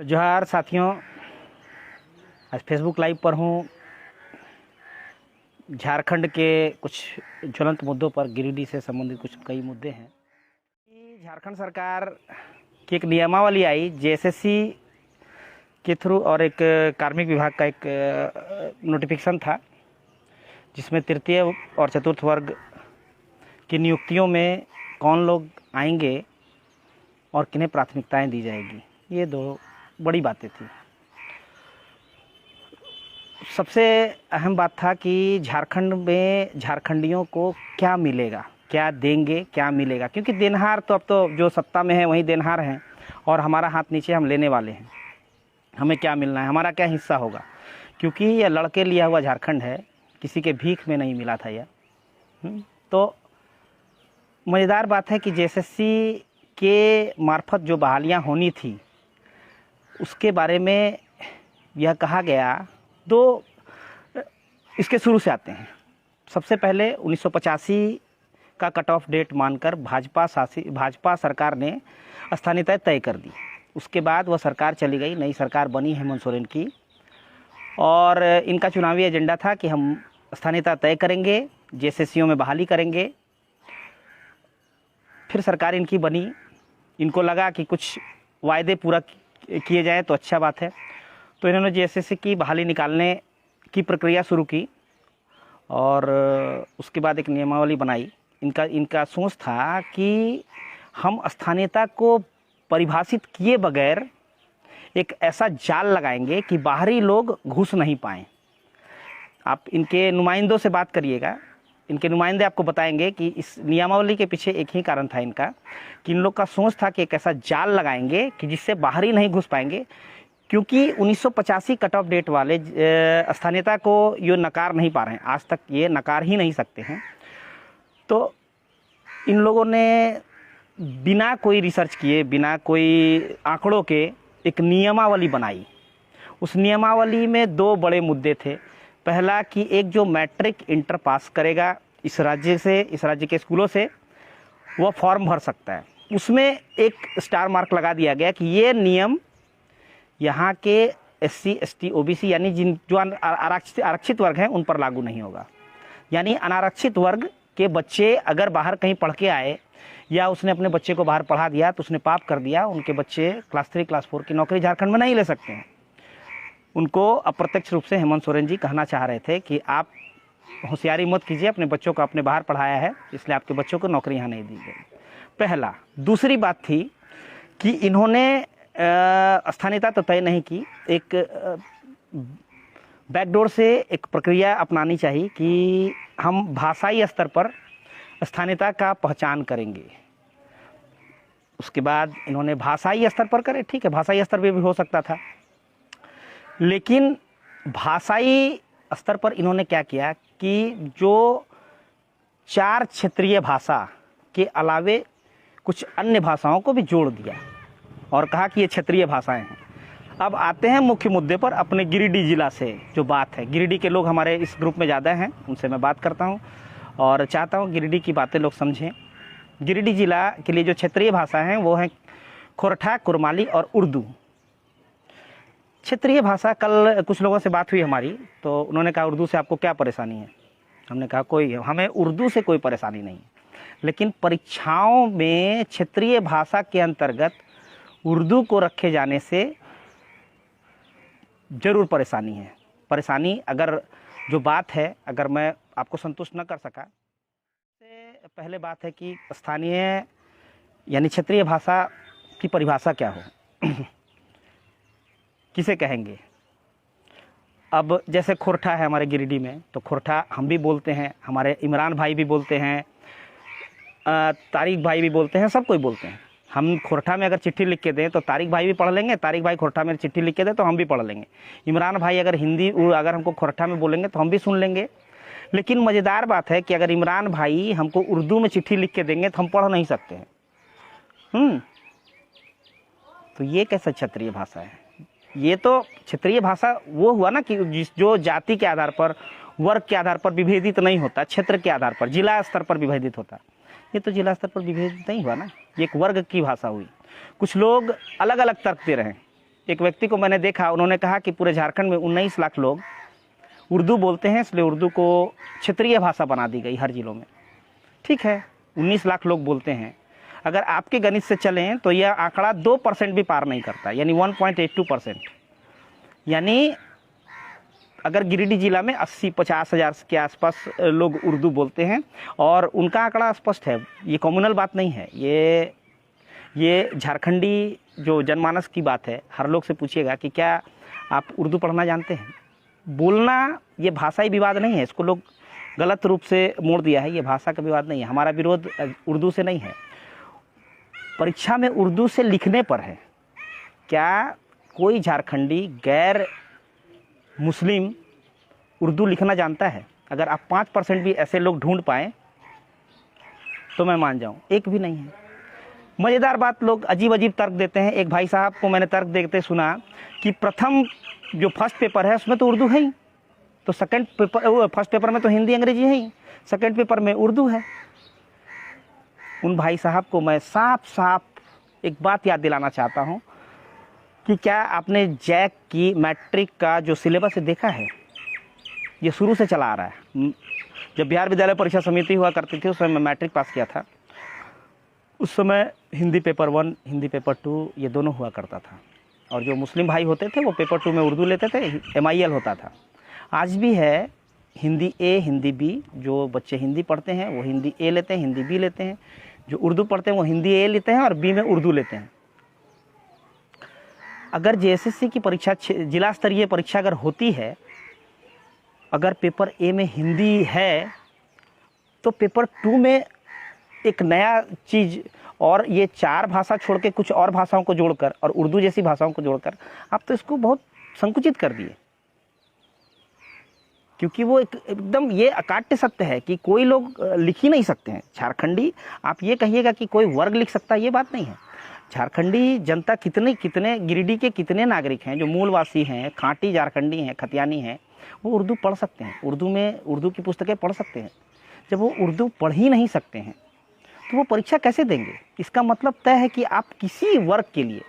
जोहार साथियों, आज फेसबुक लाइव पर हूँ। झारखंड के कुछ ज्वलंत मुद्दों पर, गिरिडीह से संबंधित कुछ कई मुद्दे हैं। झारखंड सरकार की एक नियमावली आई जेएसएससी के थ्रू, और एक कार्मिक विभाग का एक नोटिफिकेशन था जिसमें तृतीय और चतुर्थ वर्ग की नियुक्तियों में कौन लोग आएंगे और किन्हें प्राथमिकताएं दी जाएगी। ये दो बड़ी बातें थी। सबसे अहम बात था कि झारखंड में झारखंडियों को क्या मिलेगा, क्या देंगे, क्या मिलेगा, क्योंकि देनहार तो अब तो जो सत्ता में है वही देनहार हैं और हमारा हाथ नीचे हम लेने वाले हैं। हमें क्या मिलना है, हमारा क्या हिस्सा होगा, क्योंकि यह लड़के लिया हुआ झारखंड है, किसी के भीख में नहीं मिला था यह। तो मज़ेदार बात है कि जेएसएससी के मार्फत जो बहालियाँ होनी थी उसके बारे में यह कहा गया। दो इसके शुरू से आते हैं। सबसे पहले 1985 का कट ऑफ डेट मानकर भाजपा सरकार ने स्थानीयता तय कर दी। उसके बाद वह सरकार चली गई, नई सरकार बनी हेमंत सोरेन की, और इनका चुनावी एजेंडा था कि हम स्थानीयता तय करेंगे, जेएसएससीओ में बहाली करेंगे। फिर सरकार इनकी बनी, इनको लगा कि कुछ वायदे पूरा किए जाए तो अच्छा बात है, तो इन्होंने जेएसएससी की बहाली निकालने की प्रक्रिया शुरू की और उसके बाद एक नियमावली बनाई। इनका सोच था कि हम स्थानीयता को परिभाषित किए बगैर एक ऐसा जाल लगाएंगे कि बाहरी लोग घुस नहीं पाएँ। आप इनके नुमाइंदों से बात करिएगा, इनके नुमाइंदे आपको बताएंगे कि इस नियमावली के पीछे एक ही कारण था इनका, कि इन लोग का सोच था कि एक ऐसा जाल लगाएंगे कि जिससे बाहरी नहीं घुस पाएंगे, क्योंकि 1985 कट ऑफ डेट वाले स्थानीयता को ये नकार नहीं पा रहे हैं, आज तक ये नकार ही नहीं सकते हैं। तो इन लोगों ने बिना कोई रिसर्च किए, बिना कोई आंकड़ों के एक नियमावली बनाई। उस नियमावली में दो बड़े मुद्दे थे। पहला कि एक जो मैट्रिक इंटर पास करेगा इस राज्य के स्कूलों से, वह फॉर्म भर सकता है। उसमें एक स्टार मार्क लगा दिया गया कि ये नियम यहाँ के एससी, एसटी, ओबीसी यानी जो आरक्षित वर्ग हैं उन पर लागू नहीं होगा। यानी अनारक्षित वर्ग के बच्चे अगर बाहर कहीं पढ़ के आए या उसने अपने बच्चे को बाहर पढ़ा दिया तो उसने पाप कर दिया। उनके बच्चे क्लास 3, क्लास 4 की नौकरी झारखंड में नहीं ले सकते हैं। उनको अप्रत्यक्ष रूप से हेमंत सोरेन जी कहना चाह रहे थे कि आप होशियारी मत कीजिए, अपने बच्चों को आपने बाहर पढ़ाया है, इसलिए आपके बच्चों को नौकरी यहाँ नहीं दी गई। पहला। दूसरी बात थी कि इन्होंने स्थानीयता तो तय नहीं की, एक बैकडोर से एक प्रक्रिया अपनानी चाहिए कि हम भाषाई स्तर पर स्थानीयता का पहचान करेंगे। उसके बाद इन्होंने भाषाई स्तर पर करे, ठीक है, भाषाई स्तर पर भी हो सकता था, लेकिन भाषाई स्तर पर इन्होंने क्या किया कि जो 4 क्षेत्रीय भाषा के अलावे कुछ अन्य भाषाओं को भी जोड़ दिया और कहा कि ये क्षेत्रीय भाषाएं हैं। अब आते हैं मुख्य मुद्दे पर। अपने गिरिडीह जिला से जो बात है, गिरिडीह के लोग हमारे इस ग्रुप में ज़्यादा हैं, उनसे मैं बात करता हूं और चाहता हूं गिरिडीह की बातें लोग समझें। गिरिडीह जिला के लिए जो क्षेत्रीय भाषा हैं वो हैं खोरठा, कुरमाली और उर्दू। क्षेत्रीय भाषा, कल कुछ लोगों से बात हुई हमारी, तो उन्होंने कहा उर्दू से आपको क्या परेशानी है। हमने कहा हमें उर्दू से कोई परेशानी नहीं, लेकिन परीक्षाओं में क्षेत्रीय भाषा के अंतर्गत उर्दू को रखे जाने से जरूर परेशानी है। परेशानी अगर जो बात है, अगर मैं आपको संतुष्ट न कर सका, सबसे पहले बात है कि स्थानीय यानी क्षेत्रीय भाषा की परिभाषा क्या हो किसे कहेंगे। अब जैसे खोरठा है हमारे गिरिडीह में, तो खोरठा हम भी बोलते हैं, हमारे इमरान भाई भी बोलते हैं, तारिक भाई भी बोलते हैं, सब कोई बोलते हैं। हम खोरठा में अगर चिट्ठी लिख के दें तो तारिक भाई भी पढ़ लेंगे, तारिक भाई खोरठा में चिट्ठी लिख के दें तो हम भी पढ़ लेंगे। इमरान भाई अगर अगर हमको खोरठा में बोलेंगे तो हम भी सुन लेंगे। लेकिन मज़ेदार बात है कि अगर इमरान भाई हमको उर्दू में चिट्ठी लिख के देंगे तो हम पढ़ नहीं सकते हैं। तो ये कैसा क्षेत्रीय भाषा है? ये तो क्षेत्रीय भाषा वो हुआ ना कि जो जाति के आधार पर, वर्ग के आधार पर विभेदित नहीं होता, क्षेत्र के आधार पर, जिला स्तर पर विभेदित होता। ये तो जिला स्तर पर विभेदित नहीं हुआ ना, ये एक वर्ग की भाषा हुई। कुछ लोग अलग अलग तर्क दे रहे हैं। एक व्यक्ति को मैंने देखा, उन्होंने कहा कि पूरे झारखंड में 19 लाख लोग उर्दू बोलते हैं, इसलिए उर्दू को क्षेत्रीय भाषा बना दी गई हर जिलों में। ठीक है, 19 लाख लोग बोलते हैं, अगर आपके गणित से चलें तो यह आंकड़ा 2% भी पार नहीं करता, यानी 1.82%। यानी अगर गिरिडीह जिला में 80-50 हज़ार के आसपास लोग उर्दू बोलते हैं और उनका आंकड़ा स्पष्ट है, ये कम्युनल बात नहीं है, ये झारखंडी जो जनमानस की बात है। हर लोग से पूछिएगा कि क्या आप उर्दू पढ़ना जानते हैं। बोलना ये भाषाई विवाद नहीं है, इसको लोग गलत रूप से मोड़ दिया है, ये भाषा का विवाद नहीं है। हमारा विरोध उर्दू से नहीं है, परीक्षा में उर्दू से लिखने पर है। क्या कोई झारखंडी गैर मुस्लिम उर्दू लिखना जानता है? अगर आप 5% भी ऐसे लोग ढूंढ पाएँ तो मैं मान जाऊं, एक भी नहीं है। मज़ेदार बात, लोग अजीब अजीब तर्क देते हैं। एक भाई साहब को मैंने तर्क देते सुना कि प्रथम जो फर्स्ट पेपर है उसमें तो उर्दू है ही, तो सेकंड पेपर, फर्स्ट पेपर में तो हिंदी अंग्रेजी है ही, सेकंड पेपर में उर्दू है। उन भाई साहब को मैं साफ साफ एक बात याद दिलाना चाहता हूं कि क्या आपने जैक की मैट्रिक का जो सिलेबस है देखा है? ये शुरू से चला आ रहा है। जब बिहार विद्यालय परीक्षा समिति हुआ करती थी उस समय मैं मैट्रिक पास किया था, उस समय हिंदी पेपर 1, हिंदी पेपर 2 ये दोनों हुआ करता था। और जो मुस्लिम भाई होते थे वो पेपर 2 में उर्दू लेते थे, MIL होता था। आज भी है हिंदी A, हिंदी B। जो बच्चे हिंदी पढ़ते हैं वो हिंदी A लेते हैं, हिंदी B लेते हैं। जो उर्दू पढ़ते हैं वो हिंदी A लेते हैं और B में उर्दू लेते हैं। अगर JSSC की परीक्षा जिला स्तरीय परीक्षा अगर होती है, अगर पेपर A में हिंदी है तो पेपर 2 में एक नया चीज़, और ये 4 भाषा छोड़ के कुछ और भाषाओं को जोड़कर और उर्दू जैसी भाषाओं को जोड़कर आप तो इसको बहुत संकुचित कर दिए। क्योंकि वो एकदम ये अकाट्य सत्य है कि कोई लोग लिख ही नहीं सकते हैं। झारखंडी, आप ये कहिएगा कि कोई वर्ग लिख सकता है, ये बात नहीं है। झारखंडी जनता कितने गिरिडीह के कितने नागरिक हैं जो मूलवासी हैं, खांटी झारखंडी हैं, खतियानी हैं, वो उर्दू पढ़ सकते हैं, उर्दू की पुस्तकें पढ़ सकते हैं। जब वो उर्दू पढ़ ही नहीं सकते हैं तो वो परीक्षा कैसे देंगे? इसका मतलब तय है कि आप किसी वर्ग के लिए,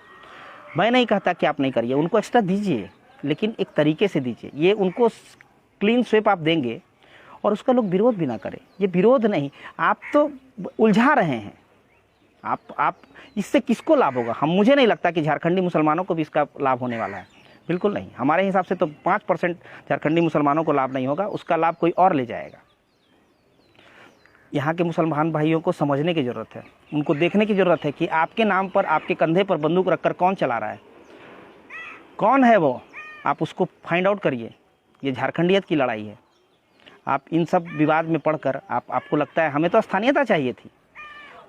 मैं नहीं कहता कि आप नहीं करिए, उनको एक्स्ट्रा दीजिए, लेकिन एक तरीके से दीजिए। ये उनको क्लीन स्वेप आप देंगे और उसका लोग विरोध भी ना करें। ये विरोध नहीं, आप तो उलझा रहे हैं। आप इससे किसको लाभ होगा? मुझे नहीं लगता कि झारखंडी मुसलमानों को भी इसका लाभ होने वाला है, बिल्कुल नहीं। हमारे हिसाब से तो 5% झारखंडी मुसलमानों को लाभ नहीं होगा, उसका लाभ कोई और ले जाएगा। यहाँ के मुसलमान भाइयों को समझने की ज़रूरत है, उनको देखने की ज़रूरत है कि आपके नाम पर, आपके कंधे पर बंदूक रखकर कौन चला रहा है, कौन है वो, आप उसको फाइंड आउट करिए। ये झारखंडियत की लड़ाई है। आप इन सब विवाद में पढ़कर आपको लगता है हमें तो स्थानीयता चाहिए थी,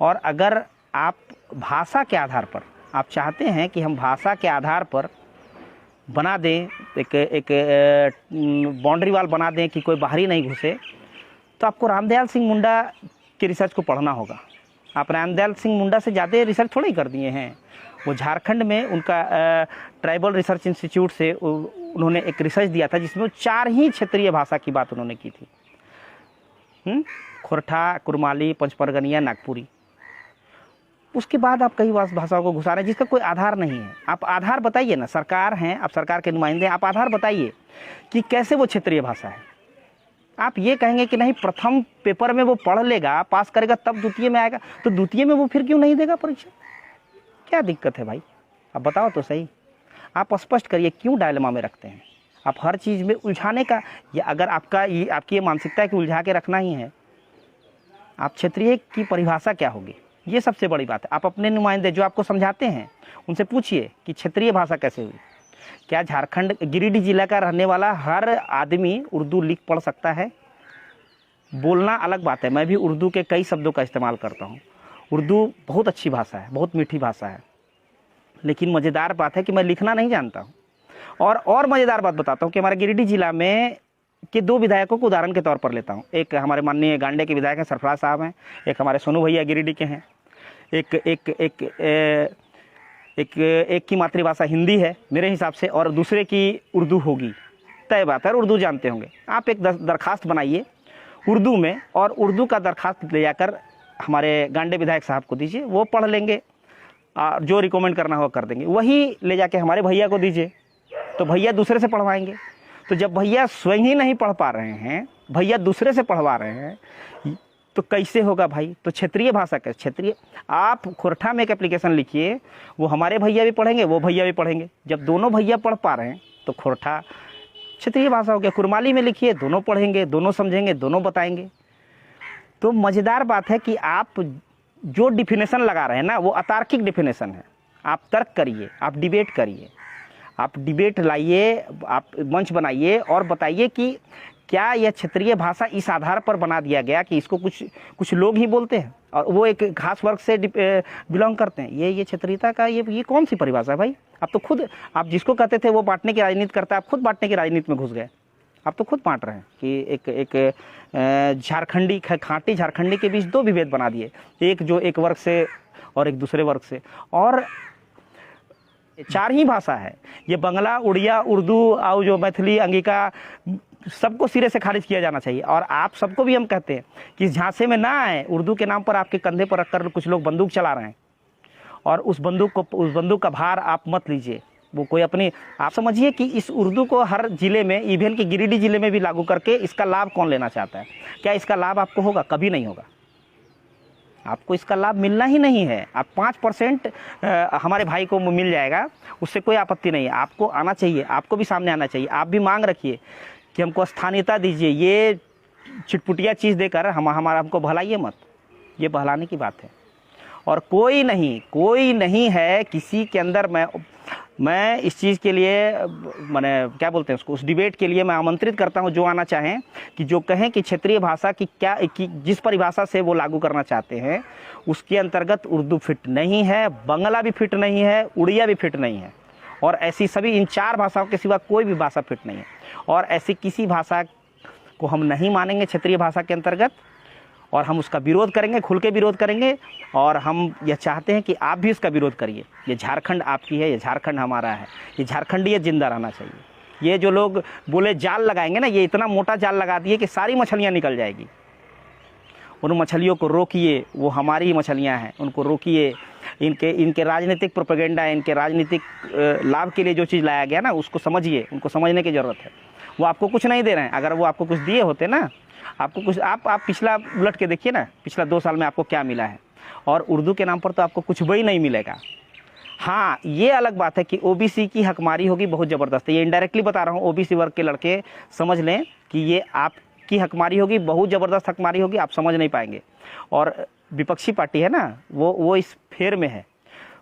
और अगर आप भाषा के आधार पर आप चाहते हैं कि हम भाषा के आधार पर बना दें, एक बाउंड्री वाल बना दें कि कोई बाहरी नहीं घुसे, तो आपको रामदयाल सिंह मुंडा के रिसर्च को पढ़ना होगा। आप रामदयाल सिंह मुंडा से ज़्यादा रिसर्च थोड़ा ही कर दिए हैं। वो झारखंड में उनका ट्राइबल रिसर्च इंस्टीट्यूट से उन्होंने एक रिसर्च दिया था जिसमें 4 ही क्षेत्रीय भाषा की बात उन्होंने की थी, खोरठा, कुरमाली, पंचपरगनिया, नागपुरी। उसके बाद आप कई भाषाओं को घुसा रहे हैं जिसका कोई आधार नहीं है। आप आधार बताइए ना, सरकार हैं, आप सरकार के नुमाइंदे हैं, आप आधार बताइए कि कैसे वो क्षेत्रीय भाषा है। आप ये कहेंगे कि नहीं प्रथम पेपर में वो पढ़ लेगा, पास करेगा, तब द्वितीय में आएगा, तो द्वितीय में वो फिर क्यों नहीं देगा परीक्षा? क्या दिक्कत है भाई? आप बताओ तो सही। आप स्पष्ट करिए, क्यों डायलेमा में रखते हैं आप हर चीज़ में उलझाने का? या अगर आपकी ये मानसिकता है कि उलझा के रखना ही है, आप क्षेत्रीय की परिभाषा क्या होगी, ये सबसे बड़ी बात है। आप अपने नुमाइंदे जो आपको समझाते हैं उनसे पूछिए कि क्षेत्रीय भाषा कैसे हुई। क्या झारखंड गिरिडीह जिला का रहने वाला हर आदमी उर्दू लिख पढ़ सकता है? बोलना अलग बात है, मैं भी उर्दू के कई शब्दों का इस्तेमाल करता हूँ। उर्दू बहुत अच्छी भाषा है, बहुत मीठी भाषा है, लेकिन मज़ेदार बात है कि मैं लिखना नहीं जानता हूँ। और मज़ेदार बात बताता हूँ कि हमारे गिरिडीह जिला में के 2 विधायकों को उदाहरण के तौर पर लेता हूँ। एक हमारे माननीय गांडे के विधायक हैं, सरफराज साहब हैं। एक हमारे सोनू भैया गिरिडीह के हैं। एक की मातृभाषा हिंदी है मेरे हिसाब से, और दूसरे की उर्दू होगी, तय बात है, उर्दू जानते होंगे। आप एक दरखास्त बनाइए उर्दू में, और उर्दू का दरखास्त ले जाकर हमारे गांडे विधायक साहब को दीजिए, वो पढ़ लेंगे। जो रिकमेंड करना होगा कर देंगे, वही ले जाके हमारे भैया को दीजिए, तो भैया दूसरे से पढ़वाएंगे। तो जब भैया स्वयं ही नहीं पढ़ पा रहे हैं, भैया दूसरे से पढ़वा रहे हैं, तो कैसे होगा भाई। तो क्षेत्रीय भाषा का क्षेत्रीय, आप खोरठा में एक एप्लीकेशन लिखिए, वो हमारे भैया भी पढ़ेंगे, वो भैया भी पढ़ेंगे। जब दोनों भैया पढ़ पा रहे हैं तो खोरठा क्षेत्रीय भाषा हो गया। कुरमाली में लिखिए, दोनों पढ़ेंगे, दोनों समझेंगे, दोनों बताएंगे। तो मज़ेदार बात है कि आप जो डिफिनेशन लगा रहे हैं ना, वो अतार्किक डिफिनेशन है। आप तर्क करिए, आप डिबेट करिए, आप डिबेट लाइए, आप मंच बनाइए और बताइए कि क्या यह क्षेत्रीय भाषा इस आधार पर बना दिया गया कि इसको कुछ लोग ही बोलते हैं और वो एक खास वर्ग से बिलोंग करते हैं। ये क्षेत्रीयता का ये कौन सी परिभाषा है भाई। आप तो खुद, आप जिसको कहते थे वो बांटने की राजनीति करता है, आप खुद बांटने की राजनीति में घुस गए। आप तो खुद बांट रहे हैं कि एक झारखंडी, खांटी झारखंडी के बीच दो विभेद बना दिए, एक जो एक वर्ग से और एक दूसरे वर्ग से। और 4 ही भाषा है, ये बंगला, उड़िया, उर्दू और जो मैथिली, अंगिका, सबको सिरे से खारिज किया जाना चाहिए। और आप सबको भी हम कहते हैं कि इस झांसे में ना आए। उर्दू के नाम पर आपके कंधे पर रखकर कुछ लोग बंदूक चला रहे हैं और उस बंदूक का भार आप मत लीजिए। वो कोई अपनी, आप समझिए कि इस उर्दू को हर जिले में, इवन कि गिरिडीह जिले में भी लागू करके इसका लाभ कौन लेना चाहता है। क्या इसका लाभ आपको होगा? कभी नहीं होगा। आपको इसका लाभ मिलना ही नहीं है। आप 5% हमारे भाई को मिल जाएगा, उससे कोई आपत्ति नहीं है। आपको आना चाहिए, आपको भी सामने आना चाहिए। आप भी मांग रखिए कि हमको स्थानीयता दीजिए। ये चिटपुटिया चीज़ देकर हमको बहलाइए मत, ये बहलाने की बात है। और कोई नहीं है किसी के अंदर। मैं इस चीज़ के लिए, मैंने क्या बोलते हैं उसको, उस डिबेट के लिए मैं आमंत्रित करता हूं जो आना चाहें, कि जो कहें कि क्षेत्रीय भाषा की क्या कि जिस परिभाषा से वो लागू करना चाहते हैं उसके अंतर्गत उर्दू फिट नहीं है, बंगला भी फिट नहीं है, उड़िया भी फिट नहीं है, और ऐसी सभी इन 4 भाषाओं के सिवा कोई भी भाषा फिट नहीं है। और ऐसी किसी भाषा को हम नहीं मानेंगे क्षेत्रीय भाषा के अंतर्गत, और हम उसका विरोध करेंगे, खुल के विरोध करेंगे। और हम यह चाहते हैं कि आप भी इसका विरोध करिए। ये झारखंड आपकी है, ये झारखंड हमारा है, ये झारखंडी जिंदा रहना चाहिए। ये जो लोग बोले जाल लगाएंगे ना, ये इतना मोटा जाल लगा दिए कि सारी मछलियाँ निकल जाएगी। उन मछलियों को रोकिए, वो हमारी ही मछलियाँ हैं, उनको रोकिए। इनके राजनीतिक प्रोपेगेंडा, इनके राजनीतिक लाभ के लिए जो चीज़ लाया गया ना, उसको समझिए, उनको समझने की ज़रूरत है। वो आपको कुछ नहीं दे रहे हैं। अगर वो आपको कुछ दिए होते ना, आपको कुछ, आप पिछला उलट के देखिए ना, पिछला 2 साल में आपको क्या मिला है। और उर्दू के नाम पर तो आपको कुछ भी नहीं मिलेगा। हाँ, ये अलग बात है कि ओबीसी की हकमारी होगी बहुत ज़बरदस्त। ये इनडायरेक्टली बता रहा हूँ, ओबीसी वर्ग के लड़के समझ लें कि ये आपकी हकमारी होगी, बहुत ज़बरदस्त हकमारी होगी, आप समझ नहीं पाएंगे। और विपक्षी पार्टी है ना, वो इस फेर में है।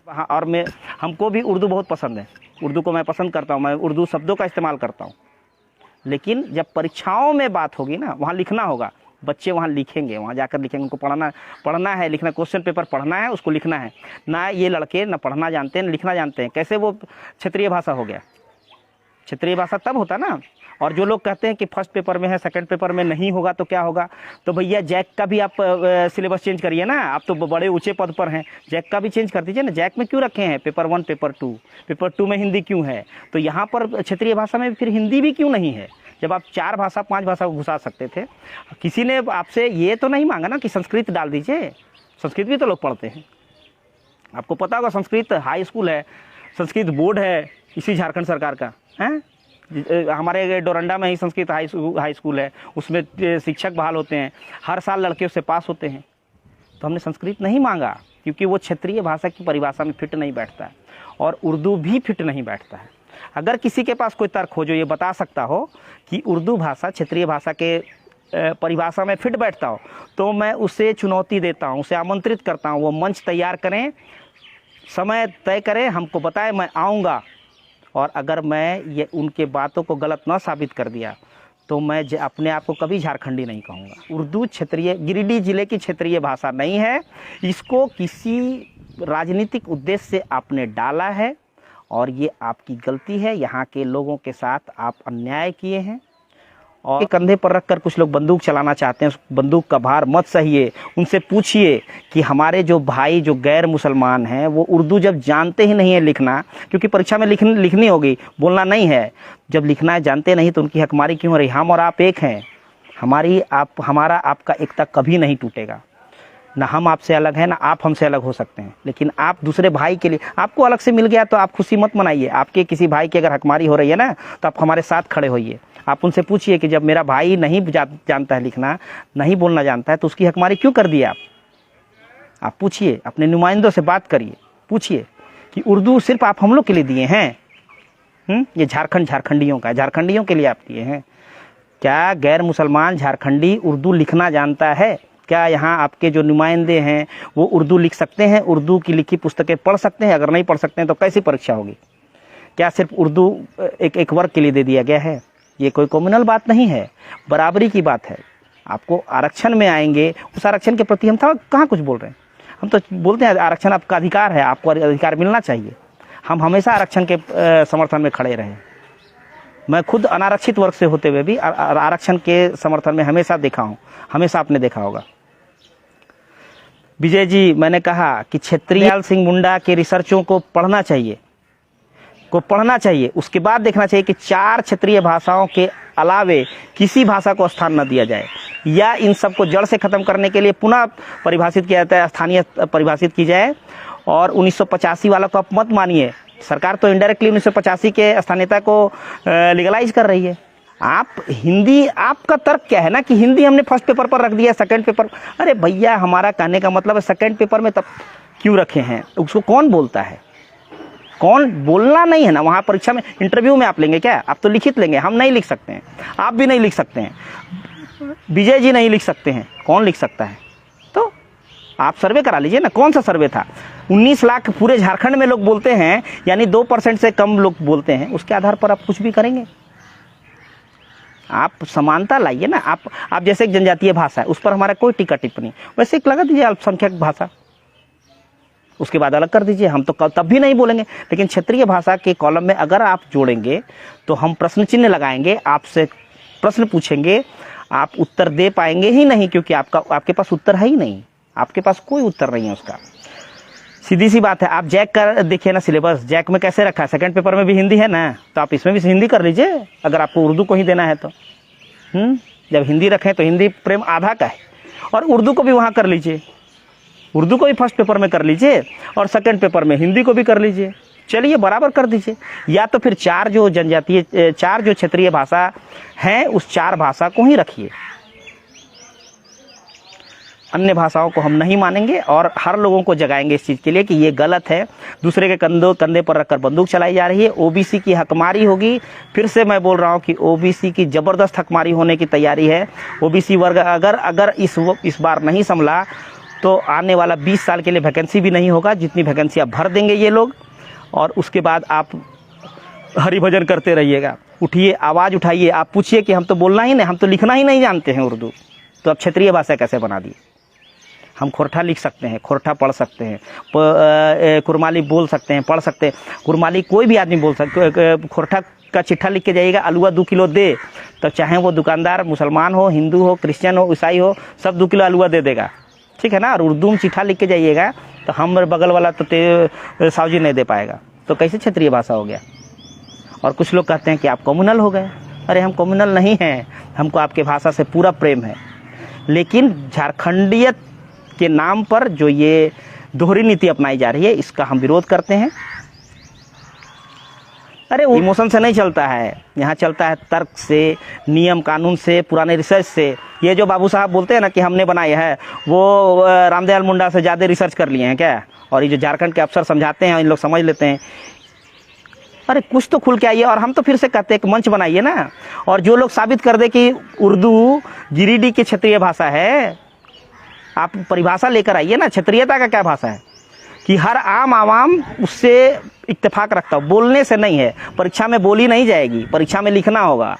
हाँ, और हमको भी उर्दू बहुत पसंद है, उर्दू को मैं पसंद करता हूँ, मैं उर्दू शब्दों का इस्तेमाल करता हूँ। लेकिन जब परीक्षाओं में बात होगी ना, वहाँ लिखना होगा, बच्चे वहाँ लिखेंगे, वहाँ जाकर लिखेंगे। उनको पढ़ना है, लिखना, क्वेश्चन पेपर पढ़ना है, उसको लिखना है ना। ये लड़के ना पढ़ना जानते हैं, ना लिखना जानते हैं। कैसे वो क्षेत्रीय भाषा हो गया? क्षेत्रीय भाषा तब होता ना। और जो लोग कहते हैं कि फर्स्ट पेपर में है, सेकंड पेपर में नहीं होगा तो क्या होगा, तो भैया जैक का भी आप सिलेबस चेंज करिए ना। आप तो बड़े ऊंचे पद पर हैं, जैक का भी चेंज कर दीजिए ना। जैक में क्यों रखे हैं पेपर 1, पेपर 2? पेपर 2 में हिंदी क्यों है? तो यहाँ पर क्षेत्रीय भाषा में फिर हिंदी भी क्यों नहीं है, जब आप 4 भाषा 5 भाषा को घुसा सकते थे? किसी ने आपसे ये तो नहीं मांगा ना कि संस्कृत डाल दीजिए। संस्कृत भी तो लोग पढ़ते हैं, आपको पता होगा। संस्कृत हाई स्कूल है, संस्कृत बोर्ड है इसी झारखंड सरकार का है। हमारे डोरंडा में ही संस्कृत हाई स्कूल है, उसमें शिक्षक बहाल होते हैं, हर साल लड़के उससे पास होते हैं। तो हमने संस्कृत नहीं मांगा क्योंकि वो क्षेत्रीय भाषा की परिभाषा में फिट नहीं बैठता है, और उर्दू भी फिट नहीं बैठता है। अगर किसी के पास कोई तर्क हो जो ये बता सकता हो कि उर्दू भाषा क्षेत्रीय भाषा के परिभाषा में फिट बैठता हो, तो मैं उसे चुनौती देता हूँ, उसे आमंत्रित करता हूँ, वो मंच तैयार करें, समय तय करें, हमको बताएं, मैं आऊँगा। और अगर मैं ये उनके बातों को गलत ना साबित कर दिया तो मैं अपने आप को कभी झारखंडी नहीं कहूँगा। उर्दू क्षेत्रीय, गिरिडीह जिले की क्षेत्रीय भाषा नहीं है। इसको किसी राजनीतिक उद्देश्य से आपने डाला है और ये आपकी गलती है। यहाँ के लोगों के साथ आप अन्याय किए हैं और कंधे पर रखकर कुछ लोग बंदूक चलाना चाहते हैं। उस बंदूक का भार मत सहिए। उनसे पूछिए कि हमारे जो भाई जो गैर मुसलमान हैं वो उर्दू जब जानते ही नहीं है लिखना, क्योंकि परीक्षा में लिखनी होगी, बोलना नहीं है, जब लिखना है जानते नहीं तो उनकी हकमारी क्यों हो रही? हम और आप एक हैं, हमारा आपका एकता कभी नहीं टूटेगा। ना हम आपसे अलग हैं, ना आप हमसे अलग हो सकते हैं। लेकिन आप दूसरे भाई के लिए, आपको अलग से मिल गया तो आप खुशी मत मनाइए। आपके किसी भाई की अगर हकमारी हो रही है ना, तो आप हमारे साथ खड़े होइए। आप उनसे पूछिए कि जब मेरा भाई नहीं जानता है लिखना, नहीं बोलना जानता है, तो उसकी हकमारी क्यों कर दी आप पूछिए, अपने नुमाइंदों से बात करिए, पूछिए कि उर्दू सिर्फ आप हम लोग के लिए दिए हैं? ये झारखंडियों का, झारखंडियों के लिए आप दिए हैं क्या? गैर मुसलमान झारखंडी उर्दू लिखना जानता है क्या? यहाँ आपके जो नुमाइंदे हैं वो उर्दू लिख सकते हैं? उर्दू की लिखी पुस्तकें पढ़ सकते हैं? अगर नहीं पढ़ सकते हैं तो कैसी परीक्षा होगी? क्या सिर्फ उर्दू एक वर्ग के लिए दे दिया गया है? ये कोई कॉम्युनल बात नहीं है, बराबरी की बात है। आपको आरक्षण में आएंगे, उस आरक्षण के प्रति हम कहाँ कुछ बोल रहे हैं? हम तो बोलते हैं आरक्षण आपका अधिकार है, आपको अधिकार मिलना चाहिए। हम हमेशा आरक्षण के समर्थन में खड़े रहे। मैं खुद अनारक्षित वर्ग से होते हुए भी आरक्षण के समर्थन में हमेशा देखा हूँ, हमेशा आपने देखा होगा। विजय जी, मैंने कहा कि क्षेत्रीय सिंह मुंडा के रिसर्चों को पढ़ना चाहिए, उसके बाद देखना चाहिए कि 4 क्षेत्रीय भाषाओं के अलावे किसी भाषा को स्थान न दिया जाए, या इन सबको जड़ से खत्म करने के लिए पुनः परिभाषित किया जाता है, स्थानीय परिभाषित की जाए। और 1985 वाला को आप मत मानिए, सरकार तो इनडायरेक्टली 1985 के स्थानीयता को लीगलाइज कर रही है। आप हिंदी, आपका तर्क क्या है ना कि हिंदी हमने फर्स्ट पेपर पर रख दिया, सेकंड पेपर। अरे भैया, हमारा कहने का मतलब है सेकंड पेपर में तब क्यों रखे हैं? उसको कौन बोलता है? कौन बोलना नहीं है ना। वहाँ परीक्षा में, इंटरव्यू में आप लेंगे क्या? आप तो लिखित लेंगे, हम नहीं लिख सकते हैं, आप भी नहीं लिख सकते हैं, विजय जी नहीं लिख सकते हैं, कौन लिख सकता है? तो आप सर्वे करा लीजिए ना। कौन सा सर्वे था? 19 लाख पूरे झारखंड में लोग बोलते हैं, यानी 2% से कम लोग बोलते हैं, उसके आधार पर आप कुछ भी करेंगे? आप समानता लाइए ना। आप जैसे एक जनजातीय भाषा है, उस पर हमारा कोई टीका टिप्पणी, वैसे एक लगा दीजिए अल्पसंख्यक भाषा, उसके बाद अलग कर दीजिए, हम तो तब भी नहीं बोलेंगे। लेकिन क्षेत्रीय भाषा के कॉलम में अगर आप जोड़ेंगे तो हम प्रश्न चिन्ह लगाएंगे, आपसे प्रश्न पूछेंगे, आप उत्तर दे पाएंगे ही नहीं, क्योंकि आपके पास उत्तर है ही नहीं, आपके पास कोई उत्तर नहीं है उसका। सीधी सी बात है। आप जैक कर देखिए ना सिलेबस, जैक में कैसे रखा है? सेकंड पेपर में भी हिंदी है ना, तो आप इसमें भी हिंदी कर लीजिए, अगर आपको उर्दू को ही देना है तो। जब हिंदी रखें तो हिंदी प्रेम आधा का है, और उर्दू को भी वहाँ कर लीजिए, उर्दू को भी फर्स्ट पेपर में कर लीजिए और सेकंड पेपर में हिंदी को भी कर लीजिए। चलिए बराबर कर दीजिए। या तो फिर 4 जो जनजातीय, 4 जो क्षेत्रीय भाषा हैं, उस 4 भाषा को ही रखिए, अन्य भाषाओं को हम नहीं मानेंगे। और हर लोगों को जगाएंगे इस चीज़ के लिए कि ये गलत है, दूसरे के कंधे पर रखकर बंदूक चलाई जा रही है। ओबीसी की हकमारी होगी। फिर से मैं बोल रहा हूँ कि ओबीसी की ज़बरदस्त हकमारी होने की तैयारी है। ओबीसी वर्ग अगर इस बार नहीं संभला तो आने वाला 20 साल के लिए वैकेंसी भी नहीं होगा, जितनी वैकेंसियाँ भर देंगे ये लोग। और उसके बाद आप हरि भजन करते रहिएगा। उठिए, आवाज़ उठाइए, आप पूछिए कि हम तो बोलना ही नहीं, हम तो लिखना ही नहीं जानते हैं उर्दू, तो अब क्षेत्रीय भाषा कैसे बना दी? हम खोरठा लिख सकते हैं, खोरठा पढ़ सकते हैं, कुरमाली बोल सकते हैं, पढ़ सकते हैं। कुरमाली कोई भी आदमी बोल सकते। खोरठा का चिट्ठा लिख के जाइएगा, अलुआ 2 किलो दे, तो चाहे वो दुकानदार मुसलमान हो, हिंदू हो, क्रिश्चियन हो, ईसाई हो, सब 2 किलो अलुआ दे देगा, ठीक है ना। और उर्दू में चिट्ठा लिख के जाइएगा तो हम बगल वाला तो सावजी नहीं दे पाएगा, तो कैसे क्षेत्रीय भाषा हो गया? और कुछ लोग कहते हैं कि आप कम्युनल हो गए। अरे हम कम्युनल नहीं हैं, हमको आपके भाषा से पूरा प्रेम है। लेकिन झारखंडियत के नाम पर जो ये दोहरी नीति अपनाई जा रही है, इसका हम विरोध करते हैं। अरे इमोशन से नहीं चलता है, यहाँ चलता है तर्क से, नियम कानून से, पुराने रिसर्च से। ये जो बाबू साहब बोलते हैं ना कि हमने बनाए है, वो रामदयाल मुंडा से ज़्यादा रिसर्च कर लिए हैं क्या? और ये जो झारखंड के अफसर समझाते हैं, इन लोग समझ लेते हैं। अरे कुछ तो खुल के आइए। और हम तो फिर से कहते हैं एक मंच बनाइए ना, और जो लोग साबित कर दे कि उर्दू गिरिडीह की क्षेत्रीय भाषा है, आप परिभाषा लेकर आइए ना। क्षेत्रीयता का क्या भाषा है कि हर आम आवाम उससे इत्तेफाक रखता हो, बोलने से नहीं है। परीक्षा में बोली नहीं जाएगी, परीक्षा में लिखना होगा।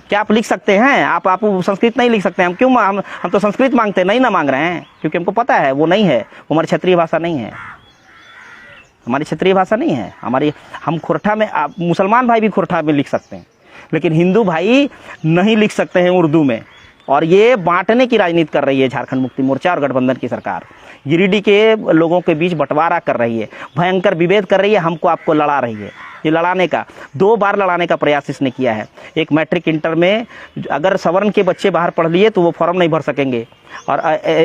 क्या आप लिख सकते हैं? आप संस्कृत नहीं लिख सकते हैं। हम क्यों? हम तो संस्कृत मांगते हैं, नहीं ना मांग रहे हैं, क्योंकि हमको पता है वो नहीं है, वो हमारी क्षेत्रीय भाषा नहीं है, हमारी क्षेत्रीय भाषा नहीं है हमारी। हम खोरठा में, मुसलमान भाई भी खोरठा में लिख सकते हैं, लेकिन हिंदू भाई नहीं लिख सकते हैं उर्दू में। और ये बांटने की राजनीति कर रही है झारखंड मुक्ति मोर्चा और गठबंधन की सरकार। गिरिडीह के लोगों के बीच बंटवारा कर रही है, भयंकर विभेद कर रही है, हमको आपको लड़ा रही है। ये लड़ाने का 2 बार लड़ाने का प्रयास इसने किया है। एक मैट्रिक इंटर में अगर सवर्ण के बच्चे बाहर पढ़ लिए तो वो फॉर्म नहीं भर सकेंगे, और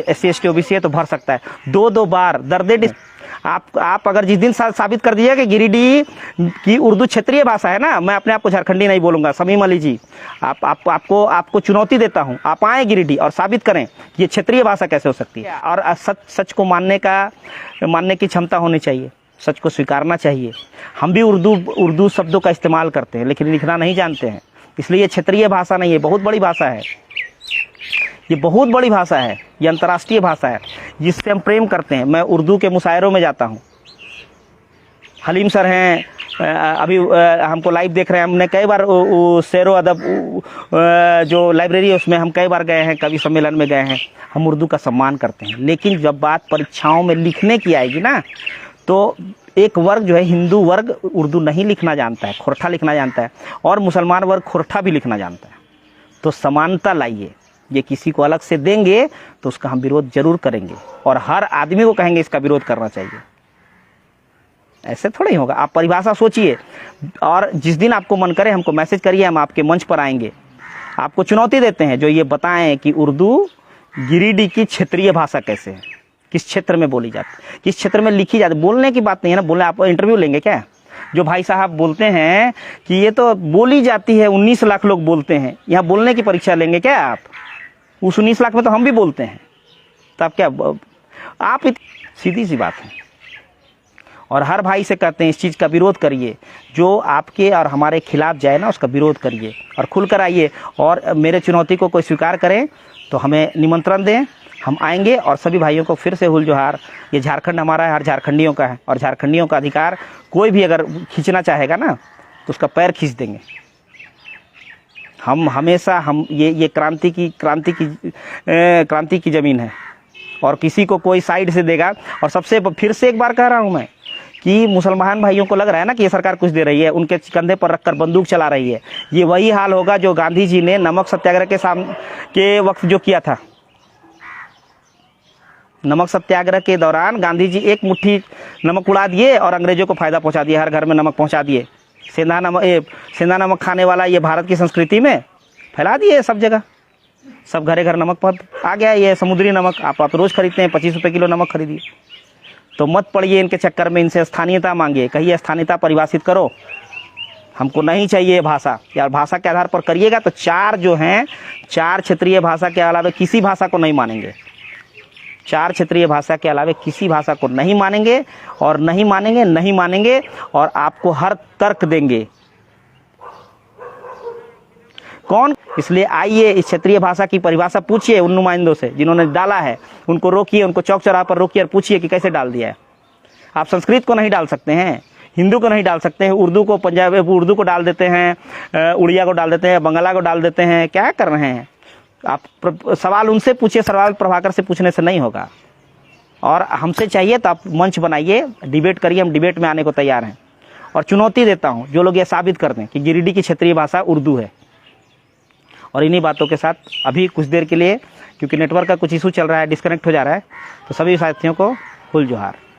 SC ST OBC है तो भर सकता है। 2 बार दर्दे आप अगर जिस दिन साबित कर दिया कि गिरिडीह की उर्दू क्षेत्रीय भाषा है ना, मैं अपने आप को झारखंडी नहीं बोलूंगा, समीम अली जी आपको चुनौती देता हूं, आप आए गिरिडीह और साबित करें कि ये क्षेत्रीय भाषा कैसे हो सकती है। और सच को मानने की क्षमता होनी चाहिए, सच को स्वीकारना चाहिए। हम भी उर्दू शब्दों का इस्तेमाल करते हैं लेकिन लिखना नहीं जानते हैं, इसलिए ये क्षेत्रीय भाषा नहीं है, बहुत बड़ी भाषा है, ये बहुत बड़ी भाषा है, ये अंतर्राष्ट्रीय भाषा है जिससे हम प्रेम करते हैं। मैं उर्दू के मुशायरों में जाता हूँ, हलीम सर हैं अभी हमको लाइव देख रहे हैं, हमने कई बार शेरो अदब जो लाइब्रेरी है उसमें हम कई बार गए हैं, कवि सम्मेलन में गए हैं। हम उर्दू का सम्मान करते हैं, लेकिन जब बात परीक्षाओं में लिखने की आएगी ना, तो एक वर्ग जो है हिंदू वर्ग उर्दू नहीं लिखना जानता है, खोरठा लिखना जानता है, और मुसलमान वर्ग खोरठा भी लिखना जानता है। तो समानता लाइए, ये किसी को अलग से देंगे तो उसका हम विरोध जरूर करेंगे, और हर आदमी को कहेंगे इसका विरोध करना चाहिए। ऐसे थोड़ा ही होगा, आप परिभाषा सोचिए, और जिस दिन आपको मन करे हमको मैसेज करिए, हम आपके मंच पर आएंगे, आपको चुनौती देते हैं जो ये बताएं कि उर्दू गिरिडीह की क्षेत्रीय भाषा कैसे है, किस क्षेत्र में बोली जाती, किस क्षेत्र में लिखी जाती। बोलने की बात नहीं है ना, बोलने आप इंटरव्यू लेंगे क्या? जो भाई साहब बोलते हैं कि ये तो बोली जाती है, 19 लाख लोग बोलते हैं, यहाँ बोलने की परीक्षा लेंगे क्या आप? उस 19 लाख में तो हम भी बोलते हैं, तो आप क्या आप सीधी सी बात है। और हर भाई से कहते हैं इस चीज़ का विरोध करिए, जो आपके और हमारे खिलाफ जाए ना उसका विरोध करिए और खुलकर आइए, और मेरे चुनौती को कोई स्वीकार करें तो हमें निमंत्रण दें, हम आएंगे। और सभी भाइयों को फिर से हुल जोहार। ये झारखंड हमारा है, हर झारखंडियों का है, और झारखंडियों का अधिकार कोई भी अगर खींचना चाहेगा ना तो उसका पैर खींच देंगे। हम हमेशा ये क्रांति की ज़मीन है, और किसी को कोई साइड से देगा। और सबसे फिर से एक बार कह रहा हूँ मैं कि मुसलमान भाइयों को लग रहा है ना कि ये सरकार कुछ दे रही है, उनके कंधे पर रखकर बंदूक चला रही है। ये वही हाल होगा जो गांधी जी ने नमक सत्याग्रह के वक्त जो किया था। नमक सत्याग्रह के दौरान गांधी जी एक मुट्ठी नमक उड़ा दिए और अंग्रेजों को फायदा पहुंचा दिया, हर घर में नमक पहुंचा दिए। सेंधा नमक खाने वाला ये भारत की संस्कृति में फैला दिए सब जगह, सब घरे घर नमक पर आ गया। ये समुद्री नमक आप रोज़ खरीदते हैं, 25 रुपये किलो नमक खरीदिए। तो मत पड़िए इनके चक्कर में, इनसे स्थानीयता मांगिए, कहिए स्थानीयता परिभाषित करो, हमको नहीं चाहिए भाषा। या भाषा के आधार पर करिएगा तो 4 जो हैं, 4 क्षेत्रीय भाषा के अलावा किसी भाषा को नहीं मानेंगे, 4 क्षेत्रीय भाषा के अलावा किसी भाषा को नहीं मानेंगे, और नहीं मानेंगे, और आपको हर तर्क देंगे। कौन? इसलिए आइए इस क्षेत्रीय भाषा की परिभाषा पूछिए उन नुमाइंदों से जिन्होंने डाला है, उनको रोकिए, उनको चौक चौराहे पर रोकिए और पूछिए कि कैसे डाल दिया है। आप संस्कृत को नहीं डाल सकते हैं, हिंदू को नहीं डाल सकते हैं, उर्दू को पंजाबी उर्दू को डाल देते हैं, उड़िया को डाल देते हैं, बंगला को डाल देते हैं, क्या कर रहे हैं आप? सवाल उनसे पूछिए, सवाल प्रभाकर से पूछने से नहीं होगा। और हमसे चाहिए तो आप मंच बनाइए, डिबेट करिए, हम डिबेट में आने को तैयार हैं। और चुनौती देता हूं जो लोग ये साबित कर दें कि गिरिडीह की क्षेत्रीय भाषा उर्दू है। और इन्हीं बातों के साथ अभी कुछ देर के लिए, क्योंकि नेटवर्क का कुछ इशू चल रहा है, डिस्कनेक्ट हो जा रहा है, तो सभी साथियों को हुल जोहार।